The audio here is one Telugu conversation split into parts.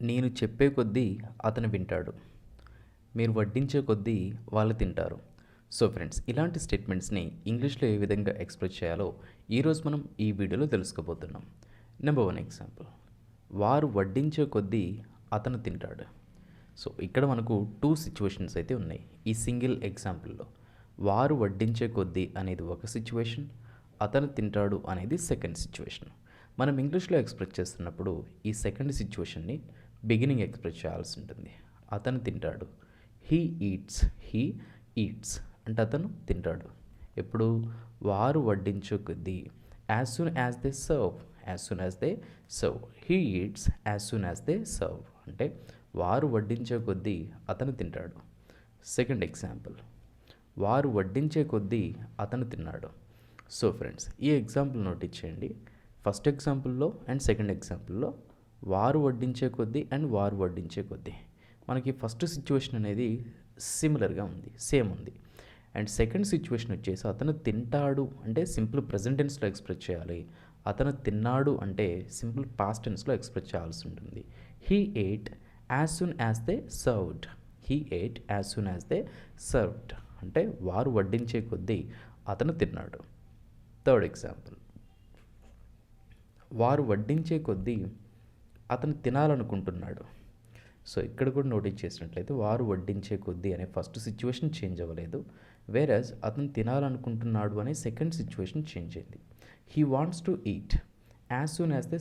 నేను చెప్పే కొద్దీ అతను వింటాడు. మీరు వడ్డించే కొద్దీ వాళ్ళు తింటారు. సో ఫ్రెండ్స్, ఇలాంటి స్టేట్మెంట్స్ని ఇంగ్లీష్లో ఏ విధంగా ఎక్స్ప్రెస్ చేయాలో ఈరోజు మనం ఈ వీడియోలో తెలుసుకోబోతున్నాం. నెంబర్ 1 ఎగ్జాంపుల్, వారు వడ్డించే కొద్దీ అతను తింటాడు. సో ఇక్కడ మనకు 2 సిచ్యువేషన్స్ అయితే ఉన్నాయి ఈ సింగిల్ ఎగ్జాంపుల్లో. వారు వడ్డించే కొద్దీ అనేది ఒక సిచ్యువేషన్, అతను తింటాడు అనేది సెకండ్ సిచ్యువేషన్. మనం ఇంగ్లీష్లో ఎక్స్ప్రెస్ చేస్తున్నప్పుడు ఈ సెకండ్ సిచ్యువేషన్ని బిగినింగ్ ఎక్స్ప్రెస్ చేయాల్సి ఉంటుంది. అతను తింటాడు, హీ ఈట్స్ అంటే అతను తింటాడు. ఎప్పుడు? వారు వడ్డించే కొద్దీ, as soon as they serve, he eats as soon as they serve అంటే వారు వడ్డించే కొద్దీ అతను తింటాడు. సెకండ్ ఎగ్జాంపుల్, వారు వడ్డించే కొద్దీ అతను తిన్నాడు. సో ఫ్రెండ్స్, ఈ ఎగ్జాంపుల్ నోట్ ఇచ్చేయండి. ఫస్ట్ ఎగ్జాంపుల్లో అండ్ సెకండ్ ఎగ్జాంపుల్లో వారు వడ్డించే కొద్దీ అండ్ వారు వడ్డించే కొద్దీ మనకి ఫస్ట్ సిచ్యువేషన్ అనేది సిమిలర్గా ఉంది, సేమ్ ఉంది. అండ్ సెకండ్ సిచ్యువేషన్ వచ్చేసి అతను తింటాడు అంటే సింపుల్ ప్రెజెంట్ టెన్స్లో ఎక్స్ప్రెస్ చేయాలి. అతను తిన్నాడు అంటే సింపుల్ పాస్ట్ టెన్స్లో ఎక్స్ప్రెస్ చేయాల్సి ఉంటుంది. He ate as soon as they served అంటే వారు వడ్డించే కొద్దీ అతను తిన్నాడు. థర్డ్ ఎగ్జాంపుల్, వారు వడ్డించే కొద్దీ అతను తినాలనుకుంటున్నాడు. సో ఇక్కడ కూడా నోటీస్ చేసినట్లయితే వారు వడ్డించే కొద్దీ అనే ఫస్ట్ సిచ్యువేషన్ చేంజ్ అవ్వలేదు, వేరస్ అతను తినాలనుకుంటున్నాడు అనే సెకండ్ సిచ్యువేషన్ చేంజ్ అయింది. He wants to eat as soon as they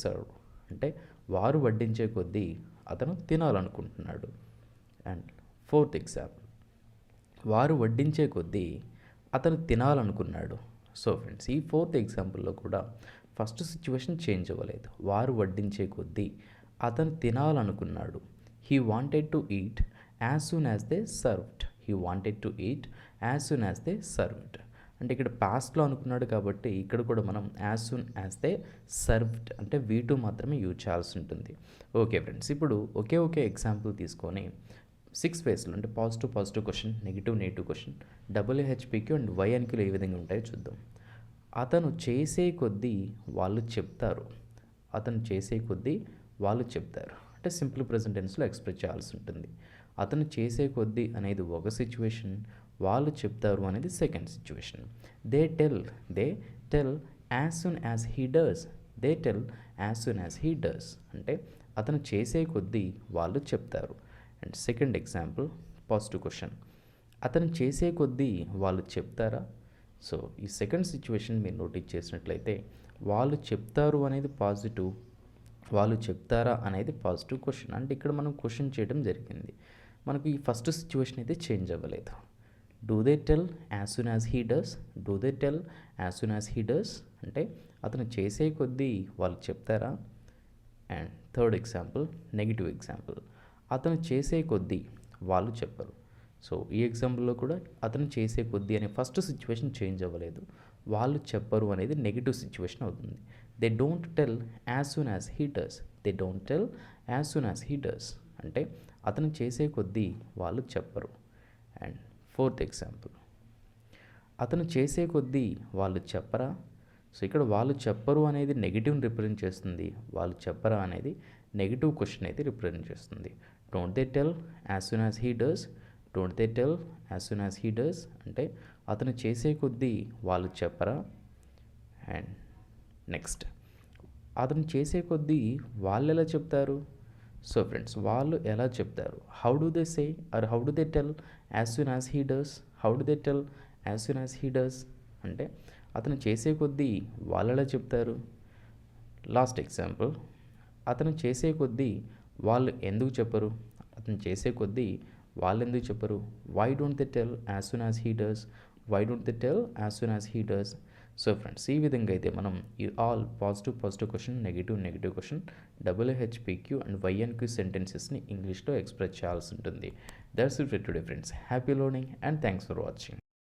serve అంటే వారు వడ్డించే కొద్దీ అతను తినాలనుకుంటున్నాడు. అండ్ ఫోర్త్ ఎగ్జాంపుల్, వారు వడ్డించే కొద్దీ అతను తినాలనుకున్నాడు. సో ఫ్రెండ్స్, ఈ ఫోర్త్ ఎగ్జాంపుల్లో కూడా ఫస్ట్ సిచ్యువేషన్ చేంజ్ అవ్వలేదు. వారు వడ్డించే కొద్దీ అతను తినాలనుకున్నాడు. He wanted to eat as soon as they served అంటే ఇక్కడ పాస్ట్లో అనుకున్నాడు కాబట్టి ఇక్కడ కూడా మనం as soon as they served అంటే V2 మాత్రమే యూజ్ చేయాల్సి ఉంటుంది. ఓకే ఫ్రెండ్స్, ఇప్పుడు ఒకే ఎగ్జాంపుల్ తీసుకొని 6 వేస్లో అంటే positive question, negative question, WHPQ and YNQలు ఏ విధంగా ఉంటాయో చూద్దాం. అతను చేసే కొద్దీ వాళ్ళు చెప్తారు అంటే సింపుల్ ప్రెజెంట్ టెన్స్లో ఎక్స్ప్రెస్ చేయాల్సి ఉంటుంది. అతను చేసే కొద్దీ అనేది ఒక సిచ్యువేషన్, వాళ్ళు చెప్తారు అనేది second situation. They tell as soon as he does అంటే అతను చేసే కొద్దీ వాళ్ళు చెప్తారు. And second example, positive question, అతను చేసే కొద్దీ వాళ్ళు చెప్తారా? సో ఈ సెకండ్ సిచ్యువేషన్ మీరు నోటీస్ చేసినట్లయితే వాళ్ళు చెప్తారు అనేది పాజిటివ్, వాళ్ళు చెప్తారా అనేది పాజిటివ్ క్వశ్చన్. అంటే ఇక్కడ మనం క్వశ్చన్ చేయడం జరిగింది. మనకు ఈ ఫస్ట్ సిచ్యువేషన్ అయితే చేంజ్ అవ్వలేదు. Do they tell as soon as he does అంటే అతను చేసే కొద్దీ వాళ్ళు చెప్తారా? And third example, negative example, అతను చేసే కొద్దీ వాళ్ళు చెప్పరు. సో ఈ ఎగ్జాంపుల్లో కూడా అతను చేసే కొద్దీ అనే ఫస్ట్ సిచ్యువేషన్ చేంజ్ అవ్వలేదు, వాళ్ళు చెప్పరు అనేది నెగిటివ్ సిచ్యువేషన్ అవుతుంది. They don't tell as soon as he does అంటే అతను చేసే కొద్దీ వాళ్ళు చెప్పరు. అండ్ ఫోర్త్ ఎగ్జాంపుల్, అతను చేసే కొద్దీ వాళ్ళు చెప్పరా? సో ఇక్కడ వాళ్ళు చెప్పరు అనేది నెగిటివ్ని రిప్రజెంట్ చేస్తుంది, వాళ్ళు చెప్పరా అనేది నెగిటివ్ క్వశ్చన్ అయితే రిప్రజెంట్ చేస్తుంది. Don't they tell as soon as he does అంటే అతను చేసే కొద్దీ వాళ్ళు చెప్పరా? అండ్ నెక్స్ట్, అతను చేసే కొద్దీ వాళ్ళు ఎలా చెప్తారు? సో ఫ్రెండ్స్, వాళ్ళు ఎలా చెప్తారు? How do they tell as soon as he does అంటే అతను చేసే కొద్దీ వాళ్ళు ఎలా చెప్తారు? లాస్ట్ ఎగ్జాంపుల్, అతను చేసే కొద్దీ వాళ్ళు ఎందుకు చెప్పరు? Why don't they tell as soon as he does? So friends, ఈ విధంగా అయితే మనం ఈ all positive question, negative question, WHPQ and YNQ సెంటెన్సెస్ని ఇంగ్లీష్లో ఎక్స్ప్రెస్ చేయాల్సి ఉంటుంది. That's it for today friends. Happy learning and thanks for watching.